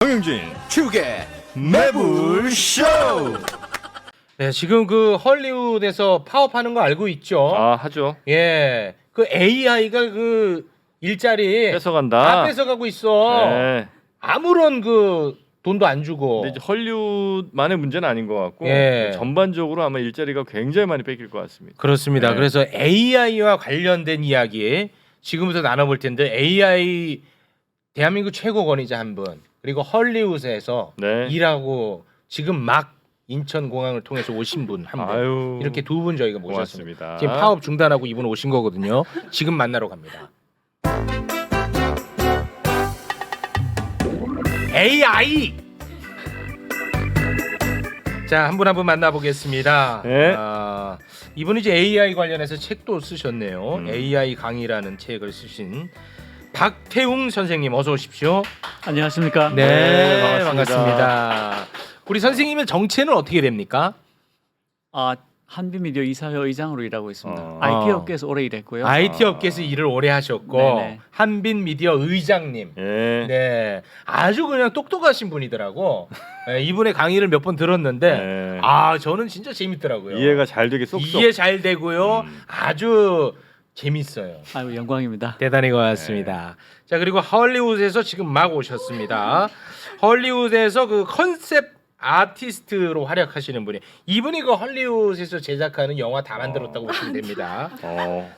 정영진 축의 매불쇼. 네, 지금 그 헐리우드에서 파업하는 거 알고 있죠? 아 하죠. 예, 그 AI가 그 일자리 뺏어간다. 다 뺏어가고 있어. 네. 아무런 그 돈도 안 주고. 근데 이제 헐리우드만의 문제는 아닌 것 같고 예. 전반적으로 아마 일자리가 굉장히 많이 뺏길 것 같습니다. 그렇습니다. 네. 그래서 AI와 관련된 이야기 지금부터 나눠볼 텐데 AI 대한민국 최고 권위자 한 분, 그리고 헐리우드에서 네. 일하고 지금 막 인천공항을 통해서 오신 분 한 분, 아유, 이렇게 두 분 저희가 모셨습니다. 고맙습니다. 지금 파업 중단하고 이분 오신 거거든요. 지금 만나러 갑니다. AI. 자, 한 분 한 분 만나보겠습니다. 네. 이분이 이제 AI 관련해서 책도 쓰셨네요. 음. AI 강의라는 책을 쓰신 박태웅 선생님 어서 오십시오. 안녕하십니까? 네, 반갑습니다. 반갑습니다. 우리 선생님의 정체는 어떻게 됩니까? 한빛미디어 이사회 의장으로 일하고 있습니다. 어. IT 업계에서 오래 일했고요. IT 업계에서 일을 오래 하셨고 네네. 한빛 미디어 의장님. 예. 네, 아주 그냥 똑똑하신 분이더라고. 네, 이분의 강의를 몇 번 들었는데 네. 저는 진짜 재밌더라고요. 이해가 잘 되게 쏙쏙. 이해 잘 되고요. 아주 재밌어요. 아유 영광입니다. 대단히 고맙습니다. 자, 그리고 헐리우드에서 지금 막 오셨습니다. 헐리우드에서 그 컨셉 아티스트로 활약하시는 분이, 이분이 그 헐리우드에서 제작하는 영화 다 만들었다고 보시면 됩니다.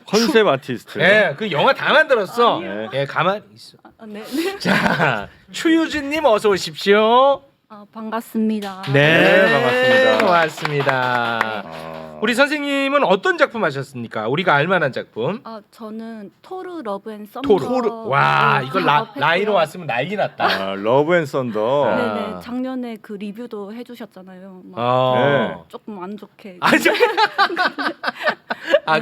컨셉 아티스트. 네, 그 영화 다 만들었어. 아니에요. 예, 가만 있어. 네. 자, 추유진님 어서 오십시오. 반갑습니다. 네, 반갑습니다. 고맙습니다. 우리 선생님은 어떤 작품 하셨습니까? 우리가 알만한 작품. 저는 토르 러브 앤 썸더. 토르. 와, 이거 라이로 왔으면 난리 났다. 러브 앤 썬더. 네네. 작년에 그 리뷰도 해주셨잖아요. 막 네. 조금 안 좋게.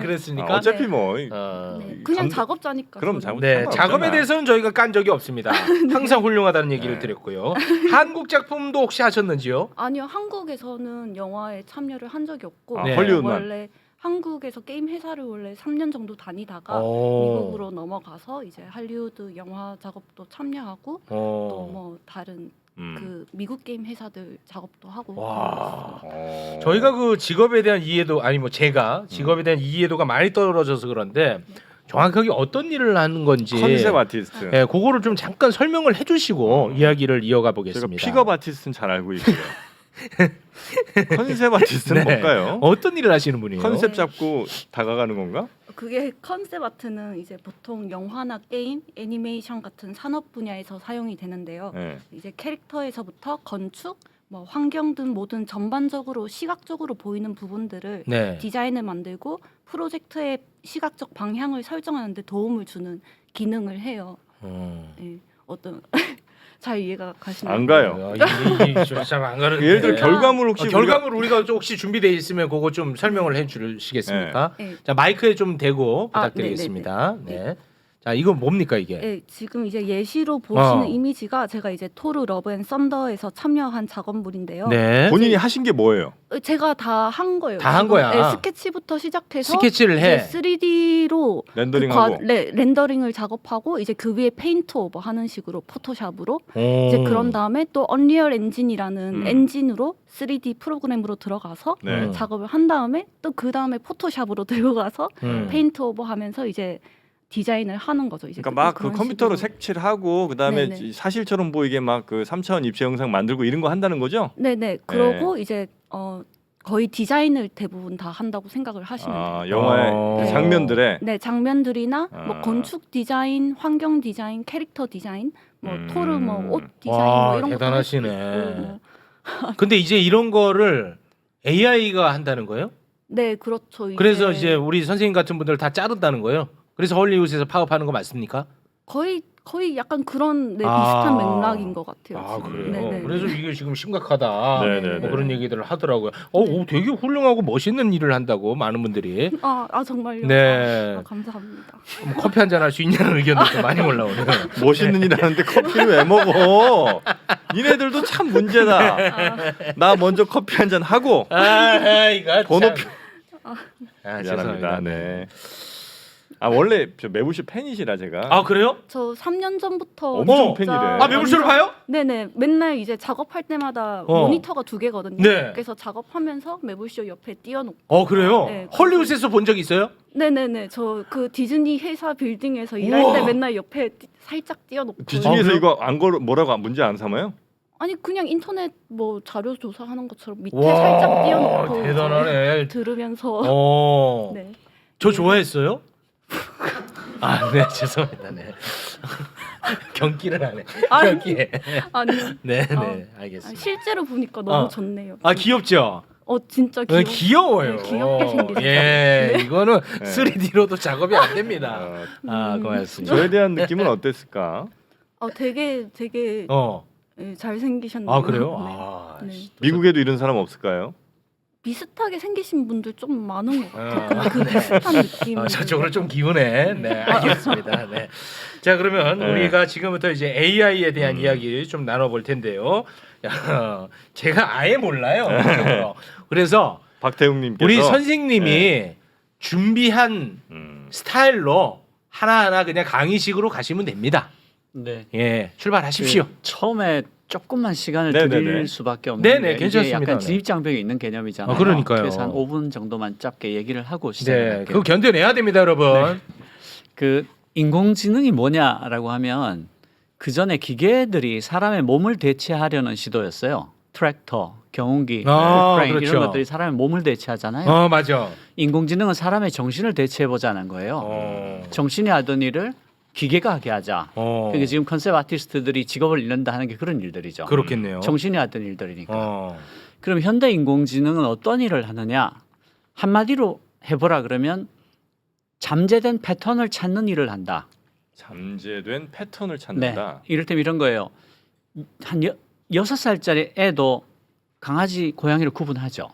그랬습니까? 어차피 뭐 네. 그냥 감독- 작업자니까. 그럼 저는. 네, 상관없잖아. 작업에 대해서는 저희가 깐 적이 없습니다. 항상 훌륭하다는 얘기를 네. 드렸고요. 한국 작품도 혹시 하셨는지요? 아니요, 한국에서는 영화에 참여를 한 적이 없고. 네. 헐리우드만. 원래 한국에서 게임 회사를 원래 3년 정도 다니다가 오. 미국으로 넘어가서 이제 할리우드 영화 작업도 참여하고 또 뭐 다른 그 미국 게임 회사들 작업도 하고. 와. 그랬어요. 저희가 그 직업에 대한 이해도, 아니 뭐 제가 직업에 대한 이해도가 많이 떨어져서 그런데 정확하게 어떤 일을 하는 건지 컨셉 아티스트. 예, 그거를 좀 잠깐 설명을 해주시고 이야기를 이어가 제가 보겠습니다. 픽업 아티스트는 잘 알고 있고요. 컨셉 아티스트는 네. 뭘까요? 어떤 일을 하시는 분이에요? 컨셉 잡고 다가가는 건가? 그게 컨셉 아트는 이제 보통 영화나 게임, 애니메이션 같은 산업 분야에서 사용이 되는데요. 네. 이제 캐릭터에서부터 건축, 뭐 환경 등 모든 전반적으로 시각적으로 보이는 부분들을 네. 디자인을 만들고 프로젝트의 시각적 방향을 설정하는 데 도움을 주는 기능을 해요. 예, 어떤 잘 이해가 가시나요? 안 가요. 잘안 가는. 예를 들어 결과물 혹시 결과물 우리가 혹시 준비돼 있으면 그거 좀 설명을 해주시겠습니까? 네. 자, 마이크에 좀 대고 아, 부탁드리겠습니다. 네네네. 네. 자, 이거 뭡니까 이게? 네, 지금 이제 예시로 보시는 어. 이미지가 제가 이제 토르 러브 앤 썬더에서 참여한 작업물인데요. 네. 본인이 하신 게 뭐예요? 제가 다 한 거예요. 다 한 지금. 거야. 네, 스케치부터 시작해서 스케치를 해. 3D로 렌더링하고. 렌더링을 작업하고 이제 그 위에 페인트 오버 하는 식으로 포토샵으로 오. 이제 그런 다음에 또 언리얼 엔진이라는 음. 엔진으로 3D 프로그램으로 들어가서 네. 작업을 한 다음에 또 그 다음에 포토샵으로 들고 가서 페인트 오버 하면서 이제 디자인을 하는 거죠. 이제 그러니까 막 그 그런 컴퓨터로 식으로. 색칠을 하고 그다음에 네네. 사실처럼 보이게 막 그 3차원 입체 영상 만들고 이런 거 한다는 거죠? 네네. 그러고 이제 거의 디자인을 대부분 다 한다고 생각을 하시면 돼요. 영화의 네. 장면들에 네, 장면들이나 뭐 아. 건축 디자인, 환경 디자인, 캐릭터 디자인, 뭐 토르 뭐 옷 디자인 와, 뭐 이런 것도 할수 대단하시네. 있고, 뭐. 근데 이제 이런 거를 AI가 한다는 거예요? 네, 그렇죠. 그래서 이제 우리 선생님 같은 분들 다 자른다는 거예요? 그래서 헐리우드에서 파업하는 거 맞습니까? 거의 약간 그런 아. 비슷한 맥락인 것 같아요. 아, 지금. 그래요? 네네. 그래서 이게 지금 심각하다. 네네네. 뭐 그런 얘기들을 하더라고요. 되게 훌륭하고 멋있는 일을 한다고 많은 분들이. 정말요. 네. 감사합니다. 뭐 커피 한 잔 할 수 있냐는 의견도 많이 올라오네요. 멋있는 일 하는데 커피를 왜 먹어? 니네들도 참 문제다. 나 먼저 커피 한 잔 하고 이거 번호표. 참. 미안합니다. 네. 아 원래 저 매부쇼 팬이시라 제가. 아 그래요? 저 3년 전부터 엄청 진짜 팬이래. 아 매불쇼를 봐요? 네네 맨날 이제 작업할 때마다 어. 모니터가 2개거든요. 네. 그래서 작업하면서 매불쇼 옆에 띄워놓고. 그래요? 네, 헐리우드에서 본 적 있어요? 네네네 저 그 디즈니 회사 빌딩에서 일할 우와. 때 맨날 옆에 살짝 띄워놓고. 디즈니에서 그래요? 이거 안 걸어 뭐라고 문제 안 삼아요? 아니 그냥 인터넷 뭐 자료 조사하는 것처럼 밑에 와, 살짝 띄워놓고 대단하네. 이제 들으면서. 어. 네. 저 좋아했어요? 아, 네, 죄송합니다. 네. 경기를 하네. 아니. 경기에. 아니요. 네, 네, 아, 알겠습니다. 실제로 보니까 너무 어. 좋네요. 아, 귀엽죠? 진짜 귀여워요. 네, 귀엽게 생기셨어요. 예, 네. 이거는 네. 3D로도 작업이 안 됩니다. 어, 아, 고맙습니다. 저에 대한 느낌은 어땠을까? 되게 어. 네, 잘생기셨네요. 아, 그래요? 네. 아, 네. 미국에도 이런 사람 없을까요? 비슷하게 생기신 분들 좀 많은 것 같아요. 어. 그 비슷한 느낌. 저쪽으로 좀 기우네. 네, 알겠습니다. 네. 자, 그러면 네. 우리가 지금부터 이제 AI에 대한 이야기 좀 나눠볼 텐데요. 야, 제가 아예 몰라요. 그래서 박태웅님께서 우리 선생님이 네. 준비한 스타일로 하나하나 그냥 강의식으로 가시면 됩니다. 네. 예, 출발하십시오. 그 처음에 조금만 시간을 네네네. 드릴 수밖에 없는데 네네, 괜찮습니다. 이게 약간 네. 진입장벽이 있는 개념이잖아요. 그러니까요. 그래서 한 5분 정도만 짧게 얘기를 하고 시작을 네, 할게요. 그거 견뎌내야 됩니다, 여러분. 그 인공지능이 뭐냐라고 하면 그 전에 기계들이 사람의 몸을 대체하려는 시도였어요. 트랙터, 경운기, 크레인 그렇죠. 이런 것들이 사람의 몸을 대체하잖아요. 맞아. 인공지능은 사람의 정신을 대체해 보자는 거예요. 정신이 하던 일을 기계가 하게 하자. 그러니까 지금 컨셉 아티스트들이 직업을 잃는다 하는 게 그런 일들이죠. 그렇겠네요. 정신이 하던 일들이니까. 어. 그럼 현대 인공지능은 어떤 일을 하느냐? 한마디로 해보라 그러면 잠재된 패턴을 찾는 일을 한다. 잠재된 패턴을 네. 찾는다. 이를테면 이런 거예요. 한 6살짜리 애도 강아지, 고양이를 구분하죠.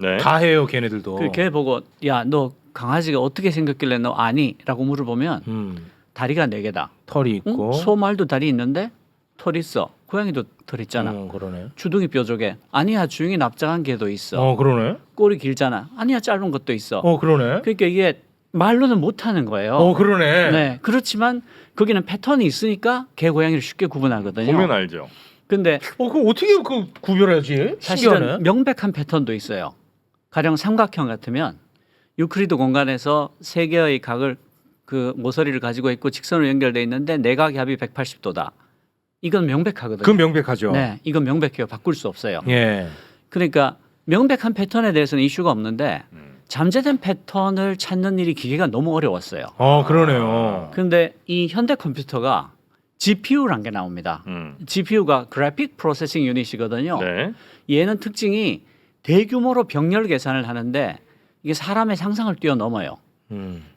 네. 다 해요, 걔네들도. 그 걔 보고 야, 너 강아지가 어떻게 생겼길래 너 아니? 라고 물어보면 다리가 4개다. 털이 있고. 소 말도 다리 있는데 털 있어. 고양이도 털 있잖아. 그러네. 주둥이 뾰족해. 아니야, 주둥이 납작한 개도 있어. 그러네. 꼬리 길잖아. 아니야, 짧은 것도 있어. 그러네. 그러니까 이게 말로는 못 하는 거예요. 그러네. 네. 그렇지만 거기는 패턴이 있으니까 개, 고양이를 쉽게 구분하거든요. 보면 알죠. 근데 그거 어떻게 그 구별하지? 사실은 신기하네. 명백한 패턴도 있어요. 가령 삼각형 같으면 유클리드 공간에서 3개의 각을 그 모서리를 가지고 있고 직선으로 연결돼 있는데 내각 합이 180도다. 이건 명백하거든요. 그건 명백하죠. 네, 이건 명백해요. 바꿀 수 없어요. 예. 그러니까 명백한 패턴에 대해서는 이슈가 없는데 잠재된 패턴을 찾는 일이 기계가 너무 어려웠어요. 그러네요. 근데 이 현대 컴퓨터가 GPU란 게 나옵니다. GPU가 그래픽 프로세싱 유닛이거든요. 네. 얘는 특징이 대규모로 병렬 계산을 하는데 이게 사람의 상상을 뛰어넘어요.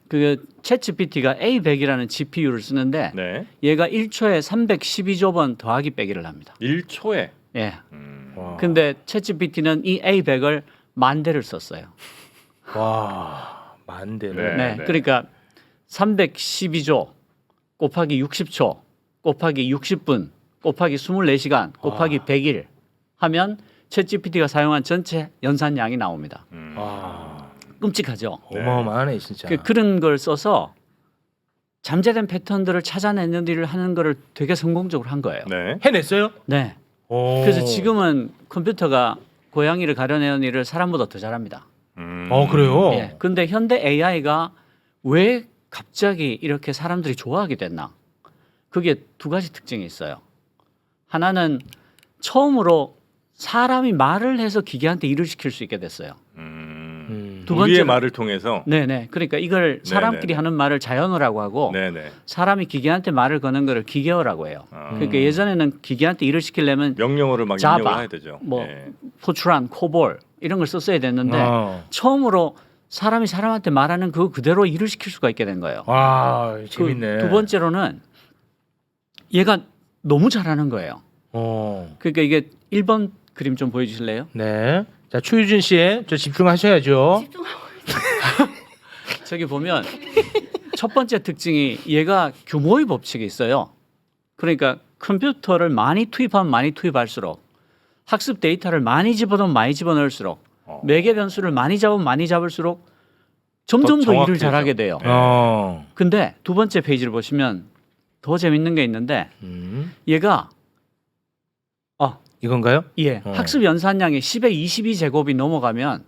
그 챗GPT가 A100이라는 GPU를 쓰는데 네. 얘가 1초에 312조 번 더하기 빼기를 합니다. 1초에. 예. 와. 근데 챗GPT는 이 A100을 10,000대를 썼어요. 와. 만대네. 네. 그러니까 312조 곱하기 60초 곱하기 60분 곱하기 24시간 곱하기 100일 하면 챗GPT가 사용한 전체 연산량이 나옵니다. 와. 끔찍하죠. 어마어마하네 진짜. 그런 걸 써서 잠재된 패턴들을 찾아내는 일을 하는 거를 되게 성공적으로 한 거예요. 네. 해냈어요? 네. 오. 그래서 지금은 컴퓨터가 고양이를 가려내는 일을 사람보다 더 잘합니다. 그래요? 예. 근데 현대 AI가 왜 갑자기 이렇게 사람들이 좋아하게 됐나? 그게 2가지 특징이 있어요. 하나는 처음으로 사람이 말을 해서 기계한테 일을 시킬 수 있게 됐어요. 두 우리의 번째는- 말을 통해서. 네네. 그러니까 이걸 사람끼리 네네. 하는 말을 자연어라고 하고 네네. 사람이 기계한테 말을 거는 거를 기계어라고 해요. 그러니까 예전에는 기계한테 일을 시키려면 명령어를 막 자바, 입력을 해야 되죠. 뭐 예. 포트란, 코볼 이런 걸 썼어야 됐는데 어. 처음으로 사람이 사람한테 말하는 그거 그대로 일을 시킬 수가 있게 된 거예요. 와, 그 재밌네. 2번째로는 얘가 너무 잘하는 거예요. 그러니까 이게 1번 그림 좀 보여주실래요? 네. 자, 추유진 씨의 저 집중하셔야죠. 집중하고 저기 보면 첫 번째 특징이 얘가 규모의 법칙이 있어요. 그러니까 컴퓨터를 많이 투입하면 많이 투입할수록 학습 데이터를 많이 집어넣으면 많이 집어넣을수록 매개 변수를 많이 잡으면 많이 잡을수록 점점 더 일을 정확해져. 잘하게 돼요. 어. 근데 두 번째 페이지를 보시면 더 재밌는 게 있는데 얘가 이건가요? 학습 연산량이 10에 22제곱이 넘어가면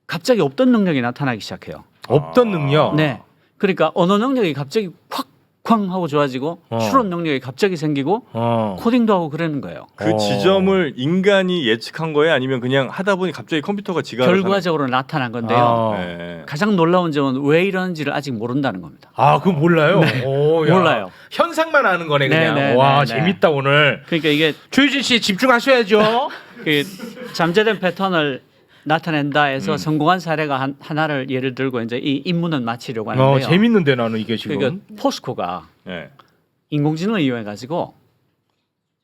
갑자기 없던 능력이 나타나기 시작해요. 없던 능력. 네. 그러니까 언어 능력이 갑자기 쾅 하고 좋아지고 추론 능력이 갑자기 생기고 코딩도 하고 그러는 거예요. 그 지점을 인간이 예측한 거예요? 아니면 그냥 하다 보니 갑자기 컴퓨터가 지가 결과적으로 나타난 건데요. 네. 가장 놀라운 점은 왜 이러는지를 아직 모른다는 겁니다. 아, 그거 몰라요? 오, 야. 몰라요. 현상만 아는 거네 그냥. 네, 네, 와, 네, 네. 재밌다 오늘. 그러니까 이게 조유진 씨 집중하셔야죠. 그 잠재된 패턴을 나타낸다 해서 성공한 사례가 하나를 예를 들고 이제 이 임무는 마치려고 하는데요. 재밌는데 나는 이게 지금. 그러니까 포스코가 네. 인공지능을 이용해 가지고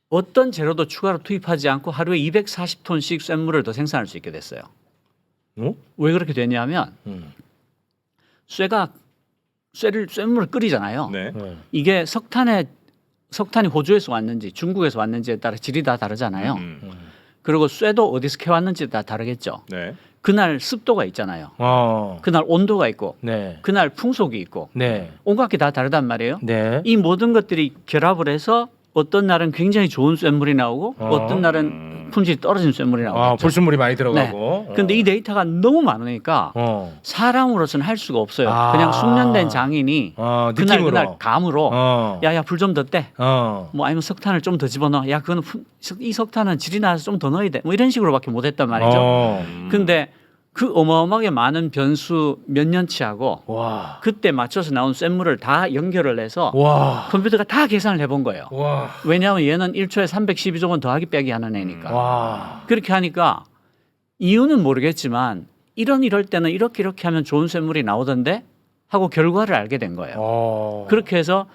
어떤 재료도 추가로 투입하지 않고 하루에 240톤씩 쇳물을 더 생산할 수 있게 됐어요. 왜 그렇게 됐냐면 쇳물을 끓이잖아요. 네. 이게 석탄이 호주에서 왔는지 중국에서 왔는지에 따라 질이 다 다르잖아요. 그리고 쇠도 어디서 캐왔는지 다 다르겠죠. 네. 그날 습도가 있잖아요. 그날 온도가 있고 네. 그날 풍속이 있고 네. 온갖 게 다 다르단 말이에요. 네. 이 모든 것들이 결합을 해서 어떤 날은 굉장히 좋은 쇳물이 나오고 어떤 날은 품질이 떨어진 쇳물이 나오고. 불순물이 많이 들어가고. 근데 이 데이터가 너무 많으니까 사람으로서는 할 수가 없어요. 그냥 숙련된 장인이 느낌으로. 그날 감으로 야야 불 좀 더 떼. 뭐 아니면 석탄을 좀 더 집어넣어. 야 그거는 이 석탄은 질이 나서 좀 더 넣어야 돼. 뭐 이런 식으로밖에 못했단 말이죠. 근데 그 어마어마하게 많은 변수 몇 년치하고 와. 그때 맞춰서 나온 쇳물을 다 연결을 해서 와. 컴퓨터가 다 계산을 해본 거예요. 와. 왜냐하면 얘는 1초에 312조건 더하기 빼기 하는 애니까. 와. 그렇게 하니까 이유는 모르겠지만 이럴 때는 이렇게 하면 좋은 쇳물이 나오던데 하고 결과를 알게 된 거예요. 그렇게 해서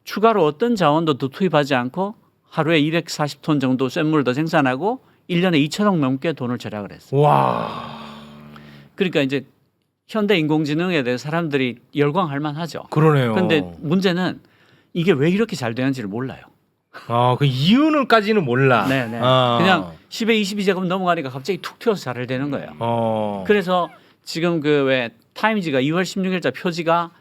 추가로 어떤 자원도 더 투입하지 않고 하루에 240톤 정도 쇳물을 더 생산하고 1년에 2천억 넘게 돈을 절약을 했어요. 와. 그러니까 이제 현대 인공지능에 대해 사람들이 열광할 만하죠. 그러네요. 근데 문제는 이게 왜 이렇게 잘 되는지를 몰라요. 그 이유는까지는 몰라. 네네. 그냥 10에 22제곱 넘어가니까 갑자기 툭 튀어서 잘 되는 거예요. 그래서 지금 그 왜 타임지가 2월 16일자 표지가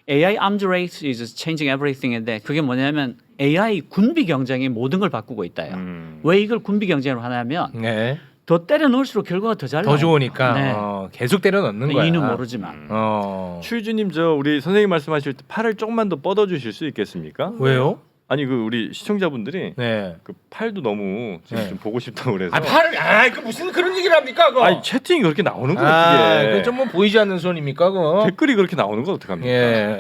AI arms race is changing everything인데 그게 뭐냐면 AI 군비 경쟁이 모든 걸 바꾸고 있다요. 왜 이걸 군비 경쟁으로 하냐면 네. 더 때려 넣을수록 결과가 더 잘 나와요. 더 좋으니까 네. 계속 때려 넣는 거야. 이유는 모르지만. 추유주님 우리 선생님 말씀하실 때 팔을 조금만 더 뻗어 주실 수 있겠습니까? 왜요? 아니 그 우리 시청자분들이 네. 그 팔도 너무 지금 네. 좀 보고 싶다고 그래서. 팔을 그 무슨 그런 얘기를 합니까? 그거. 아니 채팅이 그렇게 나오는 거 어떻게? 그 좀 뭐 보이지 않는 손입니까? 그거. 댓글이 그렇게 나오는 거 어떡합니까? 예.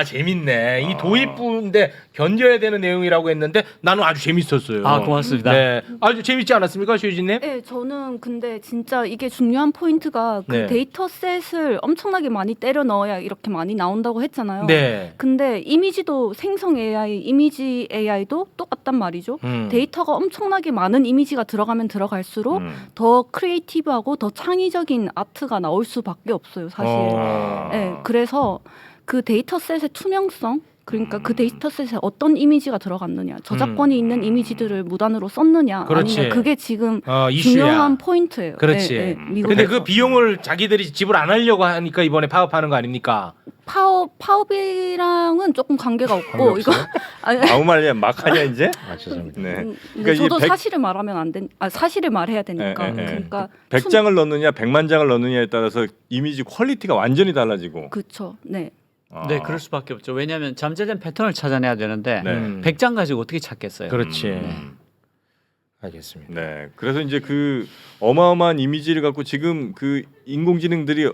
재밌네. 이 도입부인데 견뎌야 되는 내용이라고 했는데 나는 아주 재밌었어요. 고맙습니다. 네. 아주 재밌지 않았습니까, 슈이진님? 네, 저는 근데 진짜 이게 중요한 포인트가 그 네. 데이터셋을 엄청나게 많이 때려 넣어야 이렇게 많이 나온다고 했잖아요. 네. 근데 이미지도 생성 AI, 이미지 AI도 똑같단 말이죠. 데이터가 엄청나게 많은 이미지가 들어가면 들어갈수록 더 크리에이티브하고 더 창의적인 아트가 나올 수밖에 없어요, 사실. 네, 그래서 그 데이터셋의 투명성, 그러니까 그 데이터셋에 어떤 이미지가 들어갔느냐, 저작권이 있는 이미지들을 무단으로 썼느냐, 그렇지. 아니면 그게 지금 이슈야. 중요한 포인트예요. 그렇지. 네, 네, 미국에서. 근데 그 비용을 자기들이 지불 안 하려고 하니까 이번에 파업하는 거 아닙니까? 파업이랑은 조금 관계가 없고 이거 아니, 아무 말이야 막 하냐 이제? 죄송합니다. 네. 근데 저도 이게 사실을 말하면 안 된, 사실을 말해야 되니까. 네, 네, 네. 그러니까 100장을 넣느냐 100만 장을 넣느냐에 따라서 이미지 퀄리티가 완전히 달라지고. 그렇죠. 네. 네, 그럴 수밖에 없죠. 왜냐하면 잠재된 패턴을 찾아내야 되는데 네. 100장 가지고 어떻게 찾겠어요? 그렇지. 알겠습니다. 네. 그래서 이제 그 어마어마한 이미지를 갖고 지금 그 인공지능들이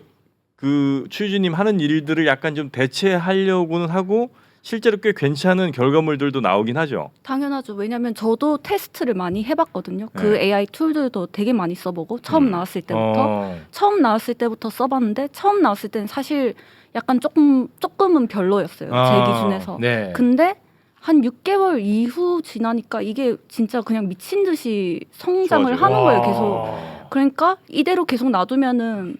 그 추유진님 하는 일들을 약간 좀 대체하려고는 하고 실제로 꽤 괜찮은 결과물들도 나오긴 하죠. 당연하죠. 왜냐하면 저도 테스트를 많이 해봤거든요. 그 네. AI 툴들도 되게 많이 써보고 처음 나왔을 때부터 써봤는데 처음 나왔을 때는 사실 약간 조금은 별로였어요. 제 기준에서. 네. 근데 한 6개월 이후 지나니까 이게 진짜 그냥 미친 듯이 성장을 좋아져요. 하는 거예요. 계속. 그러니까 이대로 계속 놔두면은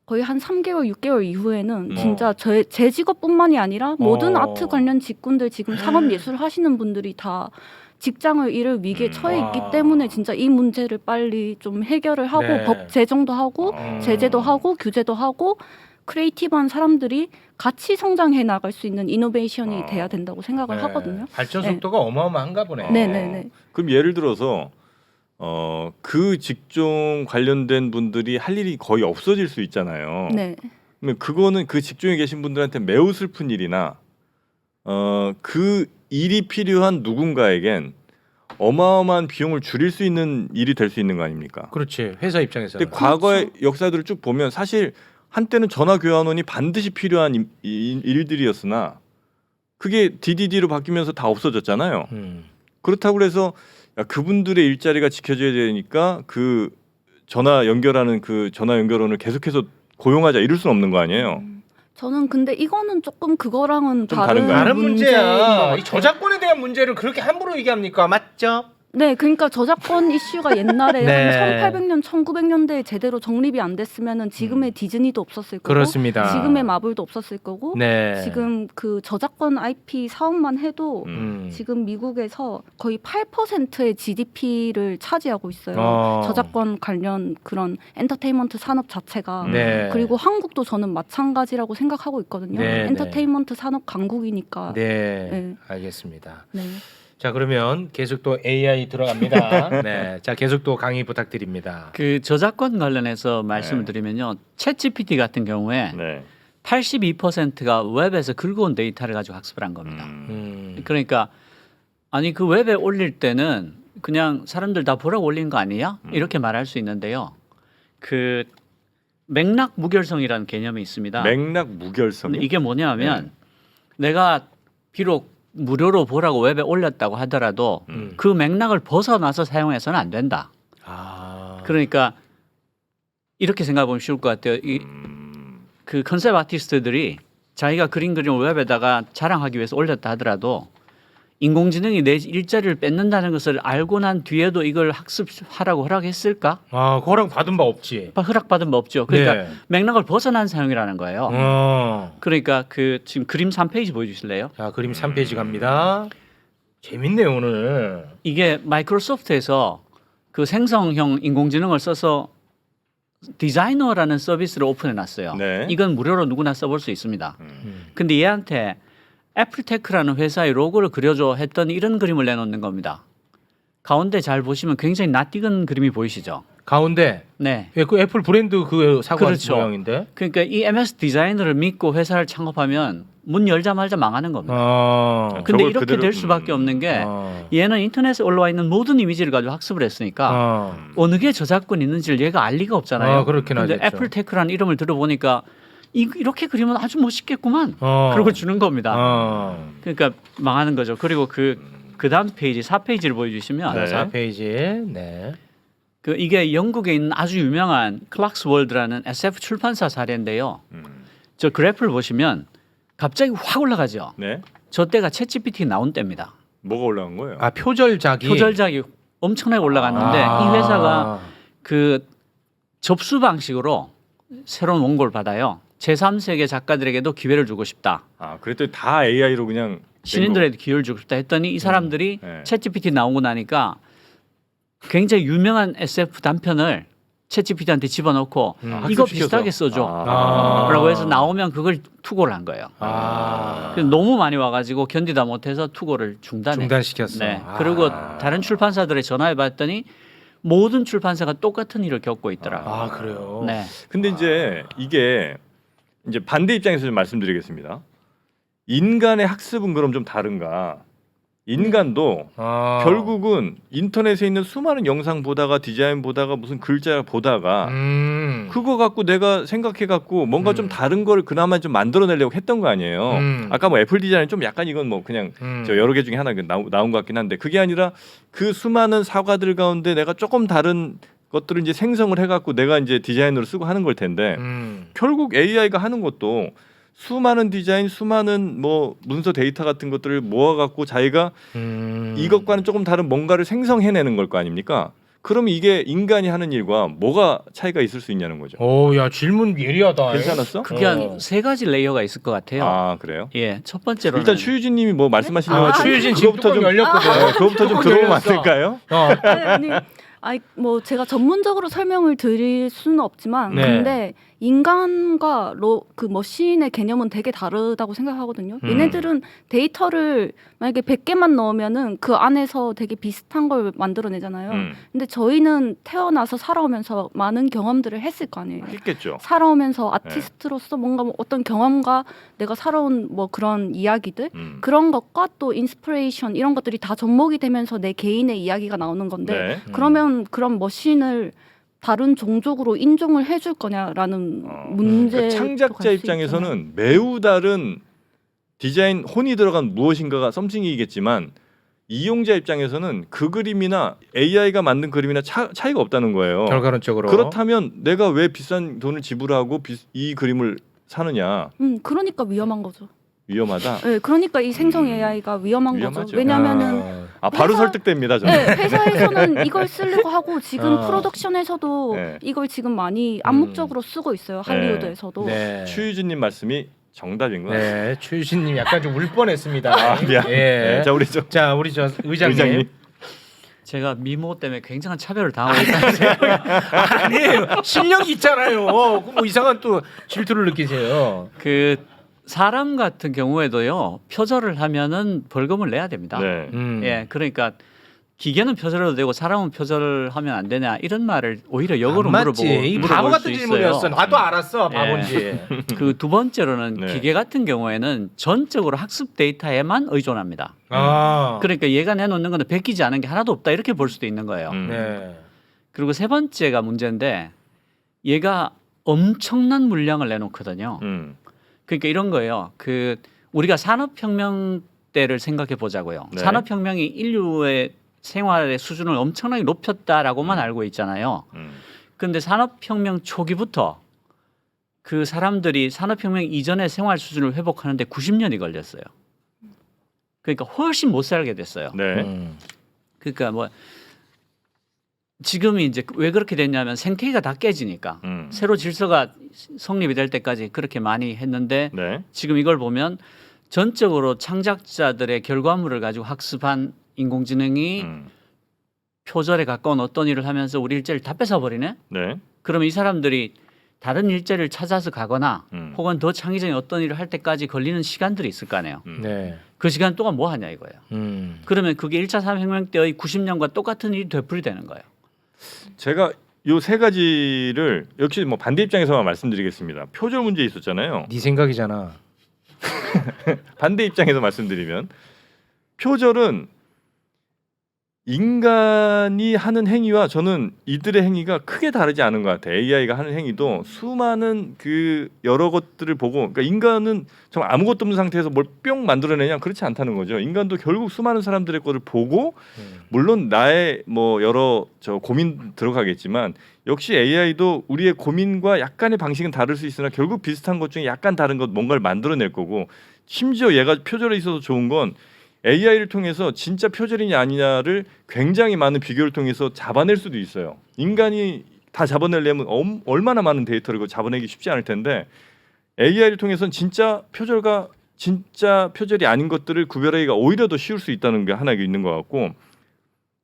거의 한 3개월, 6개월 이후에는 진짜 제 직업뿐만이 아니라 모든 아트 관련 직군들 지금 상업 예술 하시는 분들이 다 직장을 잃을 위기에 처해 있기 와. 때문에 진짜 이 문제를 빨리 좀 해결을 하고 네. 법 제정도 하고 아. 제재도 하고 규제도 하고 크리에이티브한 사람들이 같이 성장해 나갈 수 있는 이노베이션이 돼야 된다고 생각을 네. 하거든요. 발전 네. 속도가 어마어마한가 보네. 네네네. 그럼 예를 들어서 그 직종 관련된 분들이 할 일이 거의 없어질 수 있잖아요. 네. 그러면 그거는 그 직종에 계신 분들한테 매우 슬픈 일이나 그 일이 필요한 누군가에겐 어마어마한 비용을 줄일 수 있는 일이 될 수 있는 거 아닙니까? 그렇지. 회사 입장에서는. 근데 과거의 역사들을 쭉 보면 사실 한때는 전화 교환원이 반드시 필요한 일들이었으나 그게 DDD로 바뀌면서 다 없어졌잖아요. 그렇다고 그래서 야, 그분들의 일자리가 지켜져야 되니까 그 전화 연결하는 그 전화 연결원을 계속해서 고용하자 이럴 수는 없는 거 아니에요. 저는 근데 이거는 조금 그거랑은 좀 다른 다른가요? 다른 문제인 것 문제야. 같아요. 이 저작권에 대한 문제를 그렇게 함부로 얘기합니까? 맞죠? 네, 그러니까 저작권 이슈가 옛날에 네. 한 1800년, 1900년대에 제대로 정립이 안 됐으면은 지금의 디즈니도 없었을 거고, 그렇습니다. 지금의 마블도 없었을 거고, 네. 지금 그 저작권 IP 사업만 해도 음. 지금 미국에서 거의 8%의 GDP를 차지하고 있어요. 저작권 관련 그런 엔터테인먼트 산업 자체가. 네. 그리고 한국도 저는 마찬가지라고 생각하고 있거든요. 네, 엔터테인먼트 산업 강국이니까. 네. 네. 알겠습니다. 네. 자, 그러면 계속 또 AI 들어갑니다. 네. 자, 계속 또 강의 부탁드립니다. 그 저작권 관련해서 말씀을 드리면요, 챗GPT 같은 경우에 네. 82%가 웹에서 긁어온 데이터를 가지고 학습을 한 겁니다. 그러니까 아니 그 웹에 올릴 때는 그냥 사람들 다 보라고 올린 거 아니야? 이렇게 말할 수 있는데요. 그 맥락 무결성이라는 개념이 있습니다. 맥락 무결성. 근데 이게 뭐냐면 내가 비록 무료로 보라고 웹에 올렸다고 하더라도 그 맥락을 벗어나서 사용해서는 안 된다. 아. 그러니까 이렇게 생각해 보면 쉬울 것 같아요. 그 컨셉 아티스트들이 자기가 그린 그림을 웹에다가 자랑하기 위해서 올렸다 하더라도 인공지능이 내 일자리를 뺏는다는 것을 알고 난 뒤에도 이걸 학습하라고 허락했을까? 아, 허락 받은 바 없지. 허락받은 바 없죠. 그러니까 네. 맥락을 벗어난 사용이라는 거예요. 그러니까 그 지금 그림 3페이지 보여주실래요? 자, 그림 3페이지 갑니다. 재밌네요, 오늘. 이게 마이크로소프트에서 그 생성형 인공지능을 써서 디자이너라는 서비스를 오픈해 놨어요. 네. 이건 무료로 누구나 써볼 수 있습니다. 근데 얘한테 애플테크라는 회사의 로고를 그려줘 했더니 이런 그림을 내놓는 겁니다. 가운데 잘 보시면 굉장히 낯익은 그림이 보이시죠? 가운데 네. 예, 그 애플 브랜드 그 사과 그렇죠. 모양인데. 그러니까 이 MS 디자이너를 믿고 회사를 창업하면 문 열자마자 망하는 겁니다. 근데 저걸 이렇게 그대로- 될 수밖에 없는 게 얘는 인터넷에 올라와 있는 모든 이미지를 가지고 학습을 했으니까 어느 게 저작권 있는지를 얘가 알 리가 없잖아요. 그렇긴 근데 하겠죠. 애플테크라는 이름을 들어보니까 이렇게 그리면 아주 멋있겠구만. 그러고 주는 겁니다. 그러니까 망하는 거죠. 그리고 그 다음 페이지 4페이지를 보여주시면 네. 4페이지. 네. 그 이게 영국에 있는 아주 유명한 클락스월드라는 SF 출판사 사례인데요. 저 그래프를 보시면 갑자기 확 올라가죠. 네. 저 때가 챗GPT 나온 때입니다. 뭐가 올라간 거예요? 아, 표절작이 표절작이 엄청나게 올라갔는데 이 회사가 그 접수 방식으로 새로운 원고를 받아요. 제3세계 작가들에게도 기회를 주고 싶다. 그랬더니 다 AI로 그냥 신인들에게 기회를 주고 싶다 했더니 이 사람들이 네. 챗GPT 나오고 나니까 굉장히 유명한 SF 단편을 챗GPT한테 집어넣고 이거 학습시켜서. 비슷하게 써줘 아. 라고 해서 나오면 그걸 투고를 한 거예요. 아. 그래서 너무 많이 와가지고 견디다 못해서 투고를 중단했어요. 중단시켰어. 네. 아. 그리고 다른 출판사들에 전화해봤더니 모든 출판사가 똑같은 일을 겪고 있더라고요. 아, 그래요. 네. 근데 이제 이게 이제 반대 입장에서 좀 말씀드리겠습니다. 인간의 학습은 그럼 좀 다른가? 인간도 결국은 인터넷에 있는 수많은 영상 보다가 디자인 보다가 무슨 글자 보다가 그거 갖고 내가 생각해 갖고 뭔가 좀 다른 걸 그나마 좀 만들어내려고 했던 거 아니에요. 아까 뭐 애플 디자인 좀 약간 이건 뭐 그냥 저 여러 개 중에 하나 나온 것 같긴 한데 그게 아니라 그 수많은 사과들 가운데 내가 조금 다른 것들을 이제 생성을 해갖고 내가 이제 디자인으로 쓰고 하는 걸 텐데 결국 AI가 하는 것도 수많은 디자인, 수많은 뭐 문서 데이터 같은 것들을 모아갖고 자기가 이것과는 조금 다른 뭔가를 생성해내는 걸 거 아닙니까? 그럼 이게 인간이 하는 일과 뭐가 차이가 있을 수 있냐는 거죠. 오, 야 질문 예리하다. 괜찮았어? 그게 한 세 가지 레이어가 있을 것 같아요. 아 그래요? 예, 첫 번째로는 일단 추유진님이 뭐 말씀하시려고 아, 하죠? 추유진 지금 그거부터 뚜껑 좀 열렸거든. 네, 그거부터 좀 뚜껑 들어보면 안 열렸어. 될까요? 아니 뭐 제가 전문적으로 설명을 드릴 수는 없지만 네. 근데 인간과 그 머신의 개념은 되게 다르다고 생각하거든요. 얘네들은 데이터를 만약에 100개만 넣으면은 그 안에서 되게 비슷한 걸 만들어내잖아요. 근데 저희는 태어나서 살아오면서 많은 경험들을 했을 거 아니에요. 했겠죠. 살아오면서 아티스트로서 뭔가 뭐 어떤 경험과 내가 살아온 뭐 그런 이야기들 그런 것과 또 인스피레이션 이런 것들이 다 접목이 되면서 내 개인의 이야기가 나오는 건데 네. 그러면 그런 머신을 다른 종족으로 인종을 해줄 거냐라는 문제. 그러니까 창작자 입장에서는 매우 다른 디자인 혼이 들어간 무엇인가가 썸씽이겠지만 이용자 입장에서는 그 그림이나 AI가 만든 그림이나 차이가 없다는 거예요. 결과론적으로. 그렇다면 내가 왜 비싼 돈을 지불하고 이 그림을 사느냐? 그러니까 위험한 거죠. 위험하다. 네, 그러니까 이 생성 AI가 위험한 위험하죠. 거죠. 왜냐하면은 바로 회사- 설득됩니다. 저는. 네, 회사에서는 이걸 쓰려고 하고 지금 어. 프로덕션에서도 네. 이걸 지금 많이 암묵적으로 쓰고 있어요. 할리우드에서도. 네. 추유진님 말씀이 정답인 것 같습니다. 네, 추유진님 약간 좀 울 뻔했습니다. 아, 미안. 예. 네, 자 우리 우리 저 의장님. 의장님. 제가 미모 때문에 굉장한 차별을 당하고 있다는 아니에요. 실력이 있잖아요. 뭐 이상한 또 질투를 느끼세요. 그 사람 같은 경우에도요 표절을 하면은 벌금을 내야 됩니다. 네. 예, 그러니까 기계는 표절해도 되고 사람은 표절을 하면 안 되냐 이런 말을 오히려 역으로 안 맞지. 이 물어볼 바보 수 같은 있어요. 질문이었어. 나도 알았어. 예. 바본지. 그 두 번째로는 네. 기계 같은 경우에는 전적으로 학습 데이터에만 의존합니다. 아. 그러니까 얘가 내놓는 거는 베끼지 않은 게 하나도 없다 이렇게 볼 수도 있는 거예요. 네. 그리고 세 번째가 문제인데 얘가 엄청난 물량을 내놓거든요. 그러니까 이런 거예요. 그 우리가 산업혁명 때를 생각해 보자고요. 네. 산업혁명이 인류의 생활의 수준을 엄청나게 높였다라고만 알고 있잖아요. 그런데 산업혁명 초기부터 그 사람들이 산업혁명 이전의 생활 수준을 회복하는데 90년이 걸렸어요. 그러니까 훨씬 못 살게 됐어요. 네. 그러니까 뭐 지금이 이제 왜 그렇게 됐냐면 생태계가 다 깨지니까 새로 질서가 성립이 될 때까지 그렇게 많이 했는데 네. 지금 이걸 보면 전적으로 창작자들의 결과물을 가지고 학습한 인공지능이 표절에 가까운 어떤 일을 하면서 우리 일자리를 다 뺏어버리네. 네. 그러면 이 사람들이 다른 일자리를 찾아서 가거나 혹은 더 창의적인 어떤 일을 할 때까지 걸리는 시간들이 있을 거 아니에요. 네. 그 시간 동안 뭐 하냐 이거예요. 그러면 그게 1차 산업혁명 때의 90년과 똑같은 일이 되풀이되는 거예요. 제가 요 세 가지를 역시 뭐 반대 입장에서만 말씀드리겠습니다. 표절 문제 있었잖아요. 네 생각이잖아. 반대 입장에서 말씀드리면 표절은 인간이 하는 행위와 저는 이들의 행위가 크게 다르지 않은 것 같아요. AI가 하는 행위도 수많은 그 여러 것들을 보고, 그러니까 인간은 정말 아무것도 없는 상태에서 뭘 뿅 만들어내냐 그렇지 않다는 거죠. 인간도 결국 수많은 사람들의 거를 보고, 물론 나의 뭐 여러 고민 들어가겠지만 역시 AI도 우리의 고민과 약간의 방식은 다를 수 있으나 결국 비슷한 것 중에 약간 다른 것 뭔가를 만들어낼 거고, 심지어 얘가 표절에 있어서 좋은 건 AI를 통해서 진짜 표절이냐 아니냐를 굉장히 많은 비교를 통해서 잡아낼 수도 있어요. 인간이 다 잡아내려면 얼마나 많은 데이터를 잡아내기 쉽지 않을 텐데 AI를 통해서는 진짜 표절과 진짜 표절이 아닌 것들을 구별하기가 오히려 더 쉬울 수 있다는 게 하나 있는 것 같고,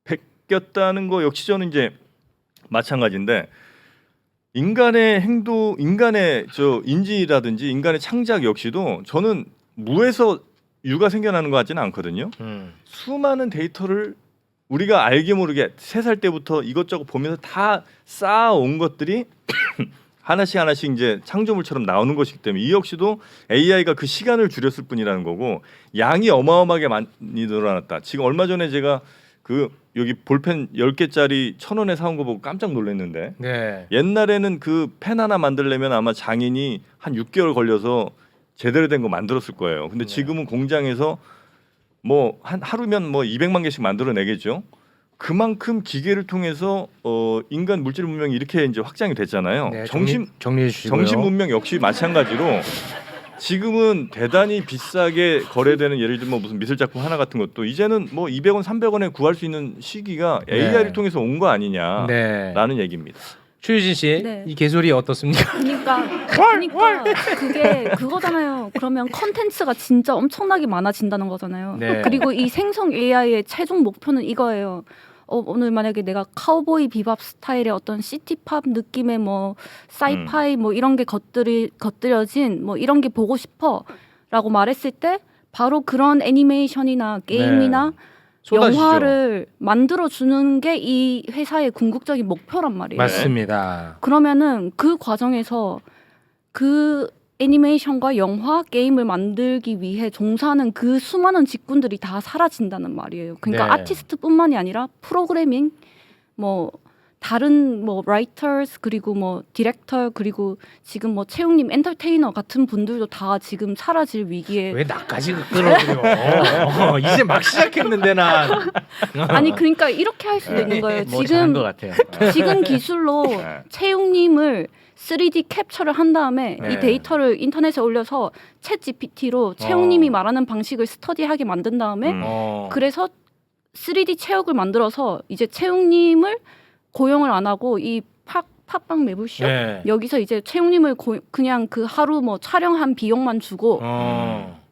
베꼈다는 거 역시 저는 이제 마찬가지인데 인간의 행동, 인간의 인지라든지 인간의 창작 역시도 저는 무에서 유가 생겨나는 것 같지는 않거든요. 수많은 데이터를 우리가 알게 모르게 3살 때부터 이것저것 보면서 다 쌓아온 것들이 하나씩 이제 창조물처럼 나오는 것이기 때문에 이 역시도 AI가 그 시간을 줄였을 뿐이라는 거고, 양이 어마어마하게 많이 늘어났다. 지금 얼마 전에 제가 그 여기 볼펜 10개짜리 1,000원에 사온 거 보고 깜짝 놀랐는데, 네. 옛날에는 그 펜 하나 만들려면 아마 장인이 한 6개월 걸려서 제대로 된 거 만들었을 거예요. 근데 지금은 공장에서 뭐 한 하루면 뭐 200만 개씩 만들어내겠죠. 그만큼 기계를 통해서 인간 물질 문명이 이렇게 이제 확장이 됐잖아요. 네, 정신 정리해 주시고요. 문명 역시 마찬가지로 지금은 대단히 비싸게 거래되는 예를 들면 무슨 미술 작품 하나 같은 것도 이제는 뭐 200원, 300원에 구할 수 있는 시기가 AI를 통해서 온 거 아니냐라는 얘기입니다. 추유진 씨, 네. 이 개소리 어떻습니까? 그러니까 그게 그거잖아요. 그러면 컨텐츠가 진짜 엄청나게 많아진다는 거잖아요. 네. 그리고 이 생성 AI의 최종 목표는 이거예요. 오늘 만약에 내가 카우보이 비밥 스타일의 어떤 시티팝 느낌의 뭐 사이파이 뭐 이런 게 겉들여진 뭐 이런 게 보고 싶어라고 말했을 때 바로 그런 애니메이션이나 게임이나 쏟아지죠. 영화를 만들어 주는 게 이 회사의 궁극적인 목표란 말이에요. 맞습니다. 그러면은 그 과정에서 그 애니메이션과 영화, 게임을 만들기 위해 종사하는 그 수많은 직군들이 다 사라진다는 말이에요. 그러니까 네. 아티스트뿐만이 아니라 프로그래밍, 뭐 다른 뭐 라이터스 그리고 뭐 디렉터 그리고 지금 뭐 채용님 엔터테이너 같은 분들도 다 지금 사라질 위기에 왜 나까지 끌어들여? 이제 막 시작했는데 난. 아니 그러니까 이렇게 할 수도 있는 거예요. 뭐 잘한 것 같아요. 지금 기술로 채용님을 3D 캡처를 한 다음에 네. 이 데이터를 인터넷에 올려서 챗 GPT로 채용님이 말하는 방식을 스터디하게 만든 다음에 그래서 3D 체육을 만들어서 이제 채용님을 고용을 안 하고 이 팟빵 매불쇼 네. 여기서 이제 채용님을 그냥 그 하루 뭐 촬영한 비용만 주고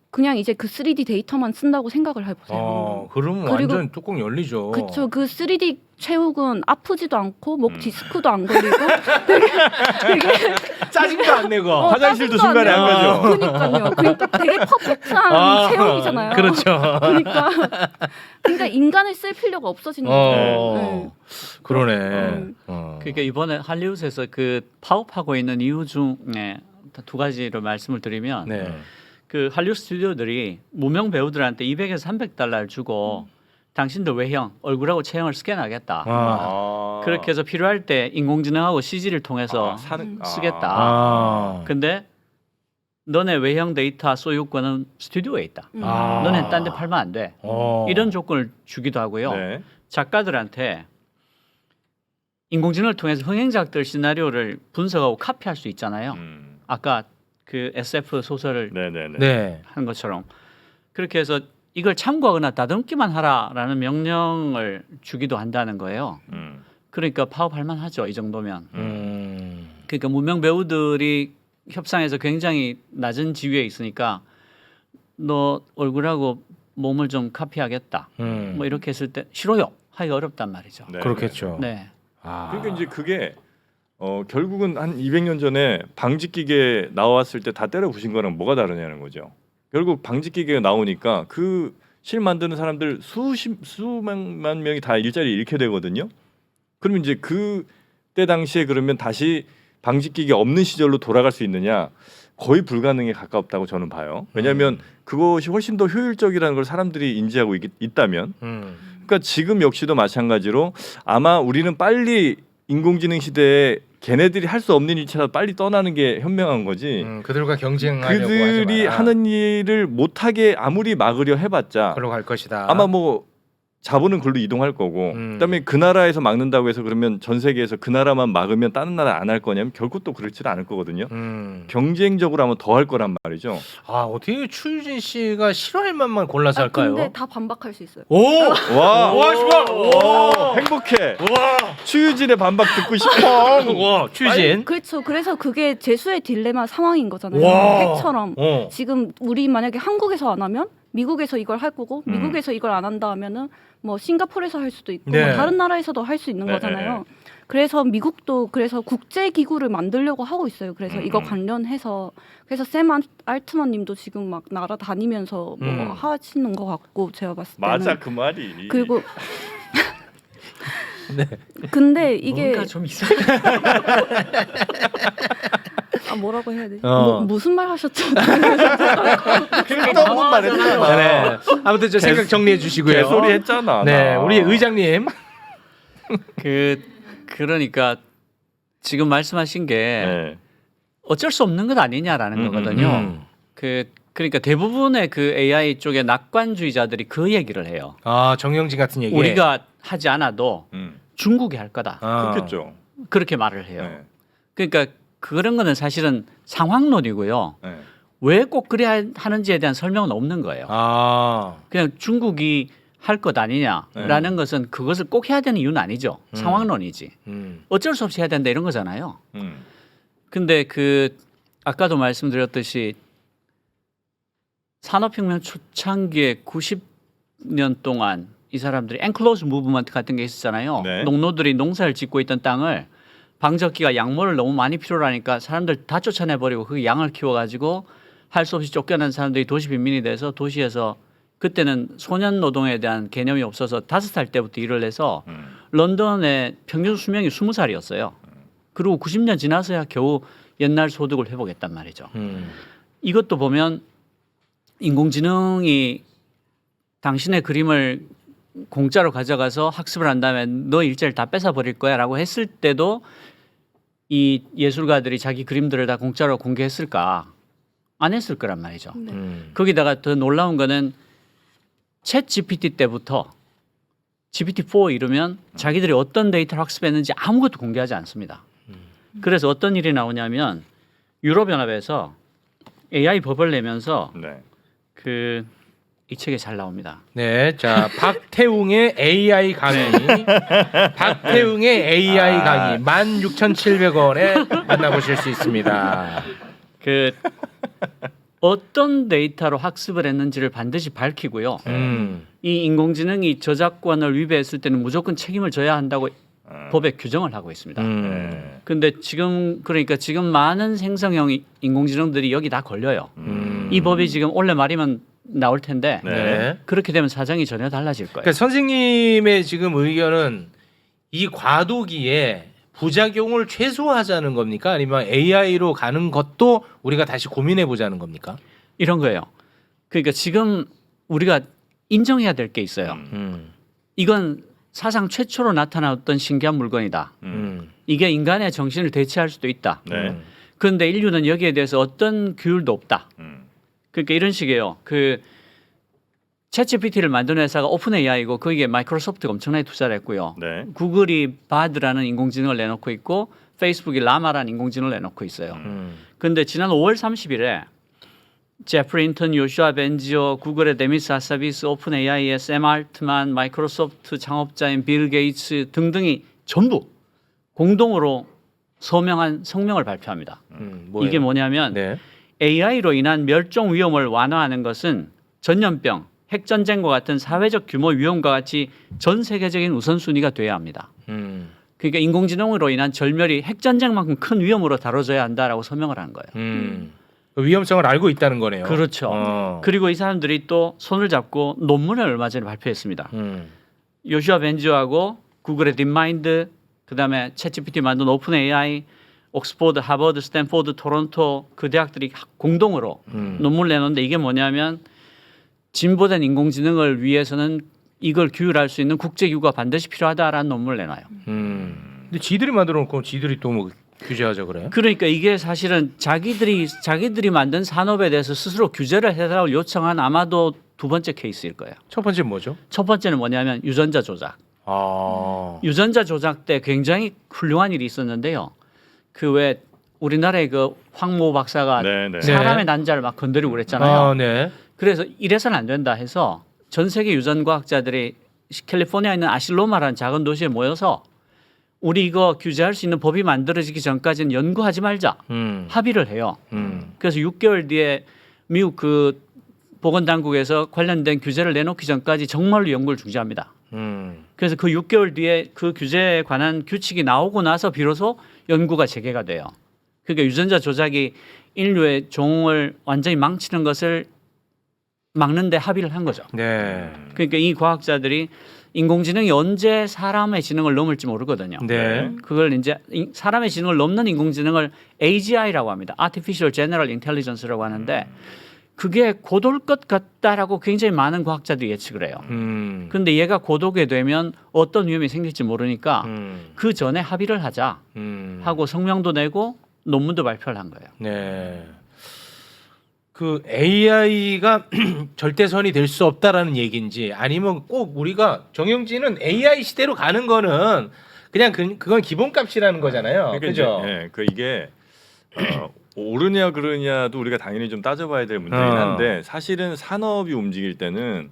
그냥 이제 그 3D 데이터만 쓴다고 생각을 해보세요. 그러면 그리고- 완전 뚜껑 열리죠. 그쵸. 그 3D 체육은 아프지도 않고 목 디스크도 안 걸리고 되게 짜증도 안 내고. 화장실도 짜증도 중간에 안 안 가죠. 그러니까요. 그러니까 되게 퍼펙트한 체육이잖아요. 그렇죠. 그러니까 인간을 쓸 필요가 없어지는 거죠. 네. 그러네. 그러니까 이번에 할리우드에서 그 파업하고 있는 이유 중에 두 가지를 말씀을 드리면 네. 그 할리우드 스튜디오들이 무명 배우들한테 200에서 300달러를 주고 당신들 외형, 얼굴하고 체형을 스캔하겠다. 그렇게 해서 필요할 때 인공지능하고 CG를 통해서 쓰겠다. 근데 너네 외형 데이터 소유권은 스튜디오에 있다. 너네 딴 데 팔면 안 돼. 이런 조건을 주기도 하고요. 네. 작가들한테 인공지능을 통해서 흥행작들 시나리오를 분석하고 카피할 수 있잖아요. 아까 그 SF 소설을 네네네. 네. 한 것처럼 그렇게 해서 이걸 참고하거나 다듬기만 하라라는 명령을 주기도 한다는 거예요. 그러니까 파업할 만하죠. 이 정도면. 그러니까 무명 배우들이 협상에서 굉장히 낮은 지위에 있으니까 너 얼굴하고 몸을 좀 카피하겠다. 뭐 이렇게 했을 때 싫어요. 하기가 어렵단 말이죠. 네. 그렇겠죠. 네. 그러니까 이제 그게 결국은 한 200년 전에 방직기계 나왔을 때 다 때려 부신 거랑 뭐가 다르냐는 거죠. 결국 방직기계가 나오니까 그 실 만드는 사람들 수만 명이 다 일자리 잃게 되거든요. 그러면 이제 그때 당시에 그러면 다시 방직기계 없는 시절로 돌아갈 수 있느냐? 거의 불가능에 가깝다고 저는 봐요. 왜냐하면 그것이 훨씬 더 효율적이라는 걸 사람들이 인지하고 있다면. 그러니까 지금 역시도 마찬가지로 아마 우리는 빨리 인공지능 시대에 걔네들이 할 수 없는 일처럼 빨리 떠나는 게 현명한 거지. 그들과 경쟁하려고 그들이 하지 마라. 하는 일을 못하게 아무리 막으려 해봤자 그러고 갈 것이다. 아마 뭐 자본은 글로 이동할 거고 그다음에 그 나라에서 막는다고 해서 그러면 전 세계에서 그 나라만 막으면 다른 나라 안 할 거냐면 결코 또 그렇지는 않을 거거든요. 경쟁적으로 하면 더 할 거란 말이죠. 어떻게 추유진 씨가 싫어할 만만 골라서 할까요? 근데 다 반박할 수 있어요. 오! 와 좋아. 오, 행복해. 추유진의 반박 듣고 싶어. 와, 추유진. 그렇죠. 그래서 그게 재수의 딜레마 상황인 거잖아요. 와. 핵처럼 어. 지금 우리 만약에 한국에서 안 하면 미국에서 이걸 할 거고 미국에서 이걸 안 한다 하면은 뭐 싱가포르에서 할 수도 있고 네. 뭐 다른 나라에서도 할 수 있는 네, 거잖아요. 그래서 미국도 그래서 국제 기구를 만들려고 하고 있어요. 그래서 이거 관련해서 그래서 샘 알트만님도 지금 막 날아다니면서 뭐 하시는 것 같고 제가 봤을 때는 맞아 그 말이. 그리고 네. 근데 이게 뭔가 좀 이상해. 뭐라고 해야 되지? 어. 무슨 말 하셨죠? 끝없는 말 했잖아. 네. 아무튼 저 생각 정리해 주시고요. 개소리 했잖아. 네, 나. 우리 의장님. 그러니까 지금 말씀하신 게 네. 어쩔 수 없는 것 아니냐라는 거거든요. 그러니까 대부분의 그 AI 쪽의 낙관주의자들이 그 얘기를 해요. 정영진 같은 얘기. 우리가 하지 않아도 중국이 할 거다. 그렇겠죠. 그렇게 말을 해요. 네. 그러니까 그런 거는 사실은 상황론이고요. 네. 왜 꼭 그래야 하는지에 대한 설명은 없는 거예요. 아. 그냥 중국이 할 것 아니냐라는 것은 그것을 꼭 해야 되는 이유는 아니죠. 상황론이지. 어쩔 수 없이 해야 된다 이런 거잖아요. 근데 그 아까도 말씀드렸듯이 산업혁명 초창기에 90년 동안 이 사람들이 엔클로즈 무브먼트 같은 게 있었잖아요. 네. 농노들이 농사를 짓고 있던 땅을 방적기가 양모를 너무 많이 필요로 하니까 사람들 다 쫓아내버리고 그 양을 키워가지고 할 수 없이 쫓겨난 사람들이 도시 빈민이 돼서 도시에서 그때는 소년 노동에 대한 개념이 없어서 5살 때부터 일을 해서 런던의 평균 수명이 20살이었어요. 그리고 90년 지나서야 겨우 옛날 소득을 회복했단 말이죠. 이것도 보면 인공지능이 당신의 그림을 공짜로 가져가서 학습을 한 다음에 너 일자리를 다 뺏어버릴 거야 라고 했을 때도 이 예술가들이 자기 그림들을 다 공짜로 공개했을까? 안 했을 거란 말이죠. 네. 거기다가 더 놀라운 거는 챗 GPT 때부터 GPT-4 이르면 자기들이 어떤 데이터를 학습했는지 아무것도 공개하지 않습니다. 그래서 어떤 일이 나오냐면 유럽연합에서 AI 법을 내면서 네. 그 이 책에 잘 나옵니다. 네, 자 박태웅의 AI 강의, 박태웅의 AI 강의 16,700원에 만나보실 수 있습니다. 그 어떤 데이터로 학습을 했는지를 반드시 밝히고요. 이 인공지능이 저작권을 위배했을 때는 무조건 책임을 져야 한다고 법에 규정을 하고 있습니다. 근데 지금 그러니까 지금 많은 생성형 인공지능들이 여기 다 걸려요. 이 법이 지금 올해 말이면 나올 텐데 네. 그렇게 되면 사정이 전혀 달라질 거예요. 그러니까 선생님의 지금 의견은 이 과도기에 부작용을 최소화하자는 겁니까? 아니면 AI로 가는 것도 우리가 다시 고민해 보자는 겁니까? 이런 거예요. 그러니까 지금 우리가 인정해야 될 게 있어요. 이건 사상 최초로 나타났던 신기한 물건이다. 이게 인간의 정신을 대체할 수도 있다. 네. 그런데 인류는 여기에 대해서 어떤 규율도 없다. 그러니까 이런 식이에요. 그 챗GPT를 만든 회사가 오픈 AI고 거기에 마이크로소프트가 엄청나게 투자를 했고요. 네. 구글이 바드라는 인공지능을 내놓고 있고 페이스북이 라마라는 인공지능을 내놓고 있어요. 그런데 지난 5월 30일에 제프리 인턴, 요슈아 벤지오, 구글의 데미스 하사비스, 오픈 AI의 샘 알트만, 마이크로소프트 창업자인 빌 게이츠 등등이 전부 공동으로 서명한 성명을 발표합니다. 뭐예요? 이게 뭐냐면 네. AI로 인한 멸종 위험을 완화하는 것은 전염병, 핵전쟁과 같은 사회적 규모 위험과 같이 전 세계적인 우선순위가 돼야 합니다. 그러니까 인공지능으로 인한 절멸이 핵전쟁만큼 큰 위험으로 다뤄져야 한다라고 서명을 한 거예요. 그 위험성을 알고 있다는 거네요. 그렇죠. 그리고 이 사람들이 또 손을 잡고 논문을 얼마 전에 발표했습니다. 요슈아 벤지오하고 구글의 딥마인드, 그다음에 챗GPT 만든 오픈 AI, 옥스퍼드, 하버드, 스탠포드, 토론토 그 대학들이 공동으로 논문을 내놓는데 이게 뭐냐면 진보된 인공지능을 위해서는 이걸 규율할 수 있는 국제기구가 반드시 필요하다라는 논문을 내놔요. 근데 지들이 만들어 놓고 지들이 또 뭐 규제하자 그래요? 그러니까 이게 사실은 자기들이 만든 산업에 대해서 스스로 규제를 해달라고 요청한 아마도 두 번째 케이스일 거예요. 첫 번째 뭐죠? 첫 번째는 뭐냐면 유전자 조작. 유전자 조작 때 굉장히 훌륭한 일이 있었는데요. 그 왜 우리나라의 그 황모 박사가 네, 네. 사람의 난자를 막 건드리고 그랬잖아요. 네. 그래서 이래서는 안 된다 해서 전 세계 유전과학자들이 캘리포니아에 있는 아실로마라는 작은 도시에 모여서 우리 이거 규제할 수 있는 법이 만들어지기 전까지는 연구하지 말자 합의를 해요. 그래서 6개월 뒤에 미국 그 보건당국에서 관련된 규제를 내놓기 전까지 정말로 연구를 중지합니다. 그래서 그 6개월 뒤에 그 규제에 관한 규칙이 나오고 나서 비로소 연구가 재개가 돼요. 그러니까 유전자 조작이 인류의 종을 완전히 망치는 것을 막는데 합의를 한 거죠. 네. 그러니까 이 과학자들이 인공지능이 언제 사람의 지능을 넘을지 모르거든요. 네. 그걸 이제 사람의 지능을 넘는 인공지능을 AGI라고 합니다. Artificial General Intelligence라고 하는데 그게 곧 올 것 같다라고 굉장히 많은 과학자들이 예측을 해요. 그런데 얘가 곧 오게 되면 어떤 위험이 생길지 모르니까 그 전에 합의를 하자 하고 성명도 내고 논문도 발표를 한 거예요. 네. 그 AI가 절대선이 될 수 없다라는 얘기인지 아니면 꼭 우리가 정영진은 AI 시대로 가는 거는 그냥 그건 기본값이라는 거잖아요. 그러니까 그죠? 이제, 예, 그 이게 옳으냐 그르냐도 우리가 당연히 좀 따져봐야 될 문제긴 한데 사실은 산업이 움직일 때는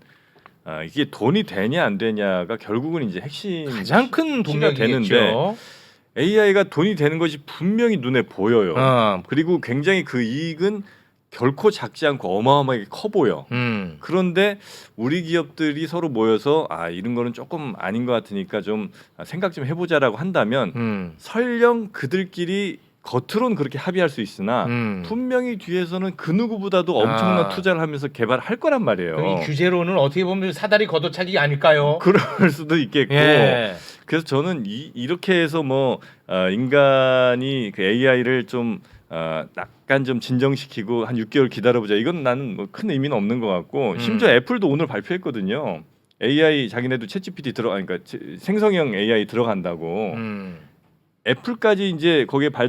이게 돈이 되냐 안 되냐가 결국은 이제 핵심 가장 큰 시가 동력이겠죠. AI가 돈이 되는 것이 분명히 눈에 보여요. 그리고 굉장히 그 이익은 결코 작지 않고 어마어마하게 커 보여. 그런데 우리 기업들이 서로 모여서 이런 거는 조금 아닌 것 같으니까 좀 생각 좀 해보자라고 한다면 설령 그들끼리 겉으로는 그렇게 합의할 수 있으나 분명히 뒤에서는 그 누구보다도 엄청난 투자를 하면서 개발할 거란 말이에요. 그럼 이 규제로는 어떻게 보면 사다리 걷어차기 아닐까요? 그럴 수도 있겠고. 예. 그래서 저는 이렇게 해서 인간이 그 AI를 좀 약간 좀 진정시키고 한 6개월 기다려보자. 이건 나는 뭐 큰 의미는 없는 것 같고 심지어 애플도 오늘 발표했거든요. AI 자기네도 챗GPT 그러니까 생성형 AI 들어간다고. 애플까지 이제 거기에 발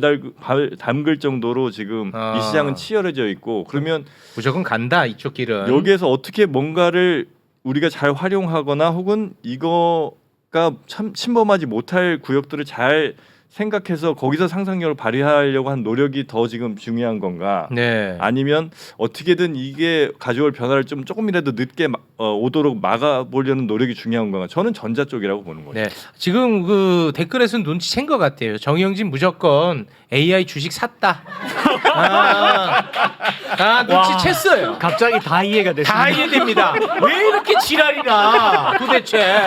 담글 정도로 지금 이 시장은 치열해져 있고 그러면 무조건 간다 이쪽 길은. 여기에서 어떻게 뭔가를 우리가 잘 활용하거나 혹은 이거가 참 침범하지 못할 구역들을 잘 생각해서 거기서 상상력을 발휘하려고 한 노력이 더 지금 중요한 건가? 네. 아니면 어떻게든 이게 가져올 변화를 좀 조금이라도 늦게 오도록 막아보려는 노력이 중요한 건가? 저는 전자 쪽이라고 보는 거죠. 네. 지금 그 댓글에서는 눈치챈 것 같아요. 정영진 무조건 AI 주식 샀다. 눈치챘어요. 갑자기 다 이해가 됐습니다. 다 이해됩니다. 왜 이렇게 지랄이나 도대체.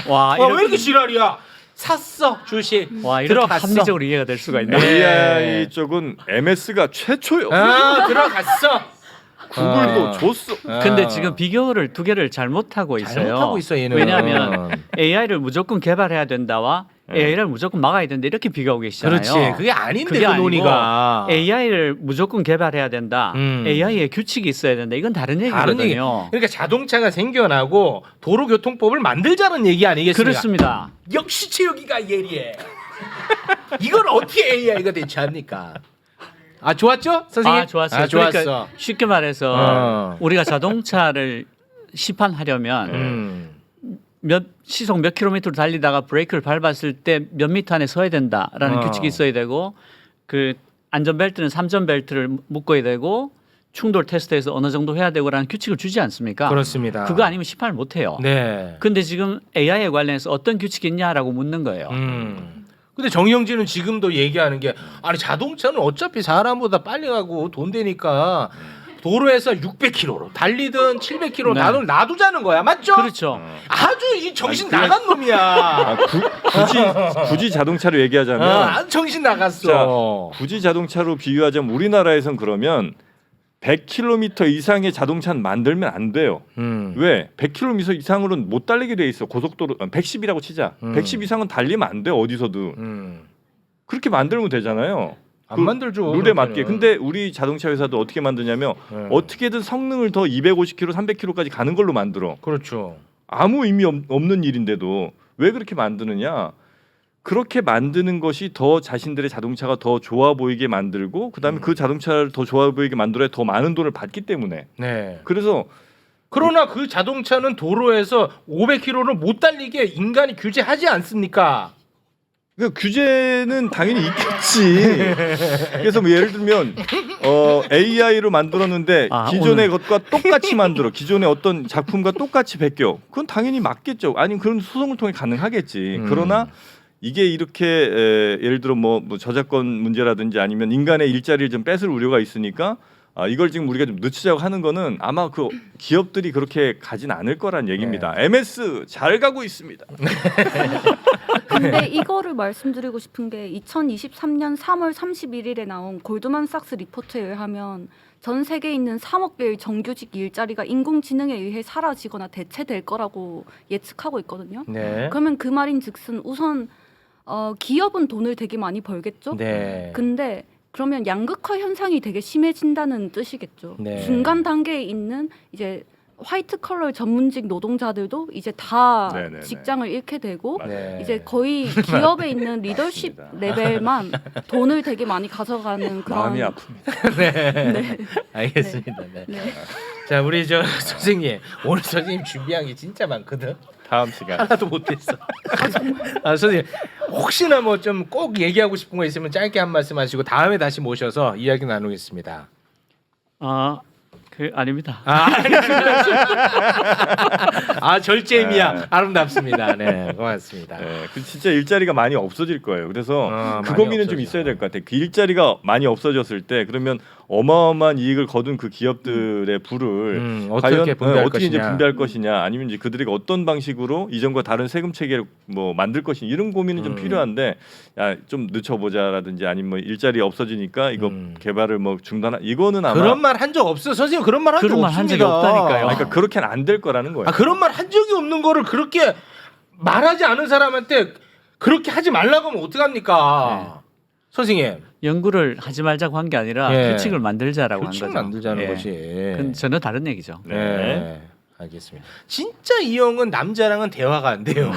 와, 왜 이렇게 지랄이야? 샀어 주식. 와, 이렇게 들어갔어. 합리적으로 이해가 될 수가 있네. AI 쪽은 MS가 최초요. 들어갔어. 구글도 줬어. 근데 지금 비교를 두 개를 잘못하고 있어요. 잘못하고 있어 얘는. 왜냐하면 AI를 무조건 개발해야 된다와 AI를 무조건 막아야 된다 이렇게 비교하고 계시잖아요. 그렇지. 그게 아닌데 그게 그 아니고 논의가. AI를 무조건 개발해야 된다. AI에 규칙이 있어야 된다. 이건 다른 다른 얘기. 얘기거든요. 그러니까 자동차가 생겨나고 도로교통법을 만들자는 얘기 아니겠습니까? 그렇습니다. 역시 최욱이가 예리해. 이걸 어떻게 AI가 대체합니까? 좋았죠, 선생님? 좋았어요. 좋았어. 그러니까 쉽게 말해서 우리가 자동차를 시판하려면 시속 몇 킬로미터로 달리다가 브레이크를 밟았을 때 몇 미터 안에 서야 된다라는 규칙이 있어야 되고 그 안전벨트는 3전 벨트를 묶어야 되고 충돌 테스트에서 어느 정도 해야 되고라는 규칙을 주지 않습니까? 그렇습니다. 그거 아니면 시판을 못 해요. 네. 근데 지금 AI에 관련해서 어떤 규칙이 있냐라고 묻는 거예요. 근데 정영진은 지금도 얘기하는 게 자동차는 어차피 사람보다 빨리 가고 돈 되니까 도로에서 600km로 달리든 700km로 네. 놔두자는 거야. 맞죠? 그렇죠. 아주 이 정신 나간 놈이야. 굳이 자동차로 얘기하자면 아주 정신 나갔어. 굳이 자동차로 비유하자면 우리나라에선 그러면 100km 이상의 자동차는 만들면 안 돼요. 왜? 100km 이상으로는 못 달리게 돼 있어. 고속도로 110이라고 치자. 110 이상은 달리면 안 돼. 어디서도. 그렇게 만들면 되잖아요. 안 만들죠. 룰에 맞게. 근데 우리 자동차 회사도 어떻게 만드냐면 어떻게든 성능을 더 250km, 300km까지 가는 걸로 만들어. 그렇죠. 아무 의미 없는 일인데도 왜 그렇게 만드느냐? 그렇게 만드는 것이 더 자신들의 자동차가 더 좋아 보이게 만들고 그다음에 그 자동차를 더 좋아 보이게 만들어야 더 많은 돈을 받기 때문에. 네. 그래서 그러나 그 자동차는 도로에서 500km를 못 달리게 인간이 규제하지 않습니까? 그 규제는 당연히 있겠지. 그래서 뭐 예를 들면 AI로 만들었는데 기존의 것과 똑같이 만들어. 기존의 어떤 작품과 똑같이 베껴. 그건 당연히 맞겠죠. 아니 그런 소송을 통해 가능하겠지. 그러나 이게 이렇게 예를 들어 뭐 저작권 문제라든지 아니면 인간의 일자리를 좀 뺏을 우려가 있으니까 이걸 지금 우리가 좀 늦추자고 하는 거는 아마 그 기업들이 그렇게 가진 않을 거란 얘기입니다. MS 잘 가고 있습니다. 근데 이거를 말씀드리고 싶은 게 2023년 3월 31일에 나온 골드만삭스 리포트에 의하면 전 세계에 있는 3억 개의 정규직 일자리가 인공지능에 의해 사라지거나 대체될 거라고 예측하고 있거든요. 네. 그러면 그 말인즉슨 우선 기업은 돈을 되게 많이 벌겠죠. 네. 근데 그러면 양극화 현상이 되게 심해진다는 뜻이겠죠. 네. 중간 단계에 있는 이제 화이트 컬러 전문직 노동자들도 이제 다 네네네. 직장을 잃게 되고 네. 이제 거의 기업에 있는 리더십 레벨만 돈을 되게 많이 가져가는 그런 마음이 아픕니다. 네. 알겠습니다. 네. 네. 자, 우리 선생님 오늘 선생님 준비한 게 진짜 많거든. 다음 시간. 하나도 못했어. 선생님 혹시나 뭐 좀 꼭 얘기하고 싶은 거 있으면 짧게 한 말씀 하시고 다음에 다시 모셔서 이야기 나누겠습니다. 아닙니다. 절제미야 네. 아름답습니다. 네, 고맙습니다. 네, 그 진짜 일자리가 많이 없어질 거예요. 그래서 그 많이 고민은 좀 없어져. 있어야 될 것 같아요. 그 일자리가 많이 없어졌을 때 그러면 어마어마한 이익을 거둔 그 기업들의 부를 어떻게 과연 분배할 어떻게 이제 것이냐. 분배할 것이냐, 아니면 이제 그들이 어떤 방식으로 이전과 다른 세금 체계를 뭐 만들 것이냐, 이런 고민이 좀 필요한데, 야, 좀 늦춰보자라든지 아니면 뭐 일자리 없어지니까 이거 개발을 뭐 중단하, 이거는 아마 그런 말 한 적 없어. 선생님 그런 말 한 적 그런 말 없습니다. 한 적이 없다니까요. 그러니까 그렇게는 안 될 거라는 거예요. 그런 말 한 적이 없는 거를 그렇게 말하지 않은 사람한테 그렇게 하지 말라고 하면 어떡합니까? 선생님. 연구를 하지 말자고 한 게 아니라 예. 규칙을 만들자라고 한 규칙 거죠. 만들자는 예. 것이. 그건 전혀 다른 얘기죠. 네. 알겠습니다. 진짜 이 형은 남자랑은 대화가 안 돼요.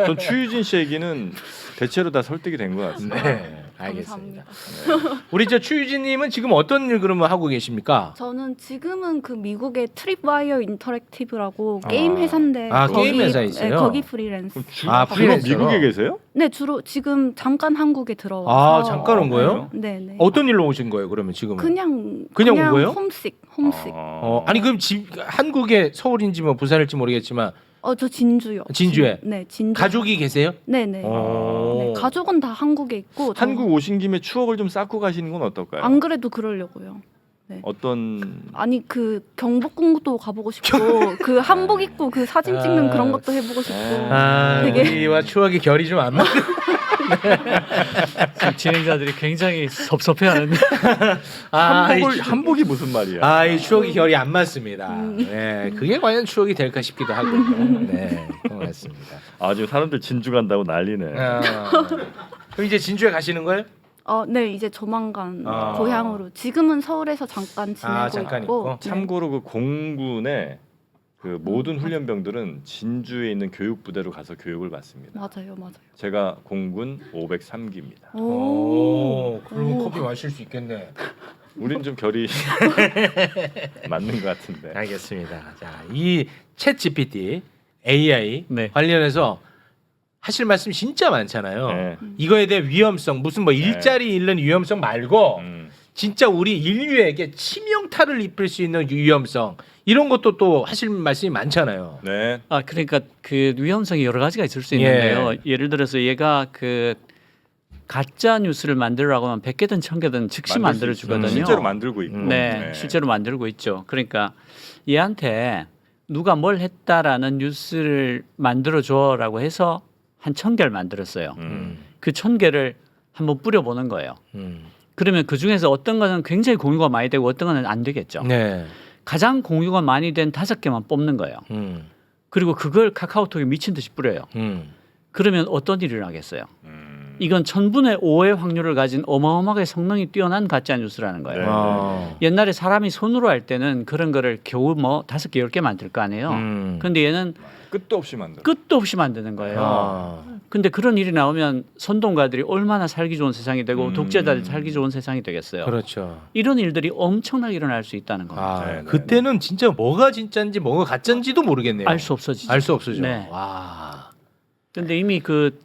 전 추유진 씨 얘기는 대체로 다 설득이 된 것 같습니다. 네. 알겠습니다. 감사합니다. 우리 저 추유진님은 지금 어떤 일 그러면 하고 계십니까? 저는 지금은 그 미국의 트립와이어 인터랙티브라고 게임 회사인데 게임 회사 있어요? 네, 거기 프리랜서. 그럼 아, 주로 프리랜서로? 미국에 계세요? 네, 주로 지금 잠깐 한국에 들어와서. 잠깐 온 거예요? 네, 네. 어떤 일로 오신 거예요? 그러면 지금은? 그냥 온 거예요? 홈식. 아니 그럼 한국에 서울인지 뭐 부산일지 모르겠지만 저 진주요. 진주에? 네, 진주. 가족이 계세요? 네, 네. 네, 가족은 다 한국에 있고 한국 오신 김에 추억을 좀 쌓고 가시는 건 어떨까요? 안 그래도 그러려고요. 어떤 아니 그 경복궁도 가보고 싶고 그 한복 입고 그 사진 찍는 그런 것도 해보고 싶고. 되게- 우리와 추억의 결이 좀 안 맞. 지금 진행자들이 굉장히 섭섭해하는. 한복이 무슨 말이야? 이 추억의 결이 안 맞습니다. 네, 그게 과연 추억이 될까 싶기도 하군요. 네, 고맙습니다. 지금 사람들 진주 간다고 난리네. 그럼 이제 진주에 가시는 거예요? 네, 이제 조만간 고향으로. 지금은 서울에서 잠깐 지내고 잠깐 있고. 있고? 참고로 그 공군의 그 모든 훈련병들은 진주에 있는 교육부대로 가서 교육을 받습니다. 맞아요. 제가 공군 503기입니다. 그럼 커피 마실 수 있겠네. 우린 좀 결이 맞는 것 같은데. 알겠습니다. 자, 이 챗 GPT AI 네. 관련해서 하실 말씀 진짜 많잖아요. 네. 이거에 대해 위험성, 무슨 뭐 일자리 잃는 위험성 말고 진짜 우리 인류에게 치명타를 입힐 수 있는 위험성, 이런 것도 또 하실 말씀이 많잖아요. 네. 그러니까 그 위험성이 여러 가지가 있을 수 있는데요. 예를 들어서 얘가 그 가짜 뉴스를 만들라고 하면 100개든 1000개든 즉시 만들어 주거든요. 실제로 만들고 있고. 네, 실제로 만들고 있죠. 그러니까 얘한테 누가 뭘 했다라는 뉴스를 만들어 줘라고 해서 한 1000개를 만들었어요. 그 1000개를 한번 뿌려보는 거예요. 그러면 그 중에서 어떤 거는 굉장히 공유가 많이 되고 어떤 거는 안 되겠죠. 네. 가장 공유가 많이 된 5개만 뽑는 거예요. 그리고 그걸 카카오톡에 미친 듯이 뿌려요. 그러면 어떤 일이 일어나겠어요? 이건 1000분의 5의 확률을 가진 어마어마하게 성능이 뛰어난 가짜 뉴스라는 거예요. 옛날에 사람이 손으로 할 때는 그런 거를 겨우 뭐 5개, 10개 만들 거 아니에요. 근데 얘는 끝도 없이 만들어. 끝도 없이 만드는 거예요. 근데 그런 일이 나오면 선동가들이 얼마나 살기 좋은 세상이 되고 독재자들이 살기 좋은 세상이 되겠어요. 그렇죠. 이런 일들이 엄청나게 일어날 수 있다는 겁니다. 네, 네, 그때는 진짜 뭐가 진짜인지 뭐가 가짜인지도 모르겠네요. 알 수 없어지죠. 알 수 없어져. 네. 와. 근데 이미 그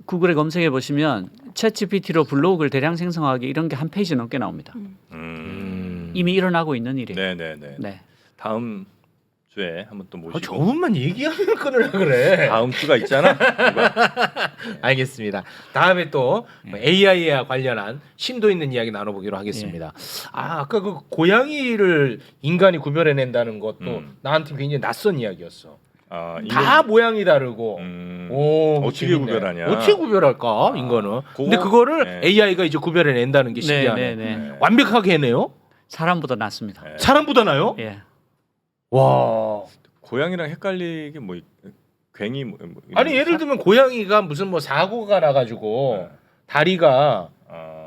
구글에 검색해 보시면 챗GPT로 블로그를 대량 생성하기 이런 게 한 페이지 넘게 나옵니다. 이미 일어나고 있는 일이에요. 네네네. 네. 다음 주에 한번 또 모시고. 저분만 얘기하면 끊으려 그래. 다음 주가 있잖아. 알겠습니다. 다음에 또 AI와 관련한 심도 있는 이야기 나눠보기로 하겠습니다. 아까 그 고양이를 인간이 구별해낸다는 것도 나한테 굉장히 낯선 이야기였어. 다 모양이 다르고. 어떻게 재밌네. 구별하냐? 어떻게 구별할까 인간은? 근데 그거를 AI가 이제 구별해낸다는 게 신기하네. 네. 완벽하게 해내요? 사람보다 낫습니다. 사람보다 나요? 예. 와. 고양이랑 헷갈리게 뭐 괜히 뭐 아니 예를 들면 고양이가 무슨 뭐 사고가 나가지고 다리가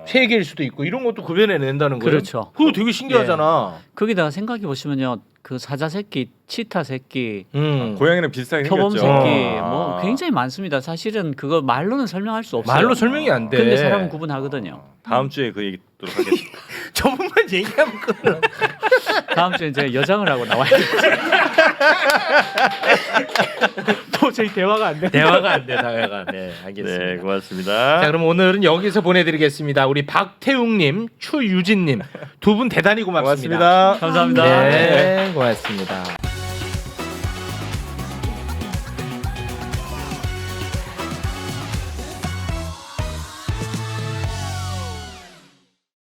3개일 수도 있고 이런 것도 구별해낸다는 거예요. 그렇죠. 그거 되게 신기하잖아. 거기다가 생각해 보시면요, 그 사자 새끼, 치타 새끼, 고양이랑 비슷하게 표범 생겼죠. 새끼, 뭐 굉장히 많습니다. 사실은 그거 말로는 설명할 수 없어요. 말로 설명이 안 돼. 근데 사람은 구분하거든요. 다음 주에 그 얘기 듣도록 하겠습니다. 저분만 얘기하면 끊어. 다음 주에 제가 여장을 하고 나와야 돼요. 도저히 대화가 안 돼. 대화가 안 돼. 대화가. 네, 알겠습니다. 네, 고맙습니다. 자, 그럼 오늘은 여기서 보내드리겠습니다. 우리 박태웅님, 추유진님 두 분 대단히 고맙습니다. 고맙습니다. 감사합니다. 네, 고맙습니다.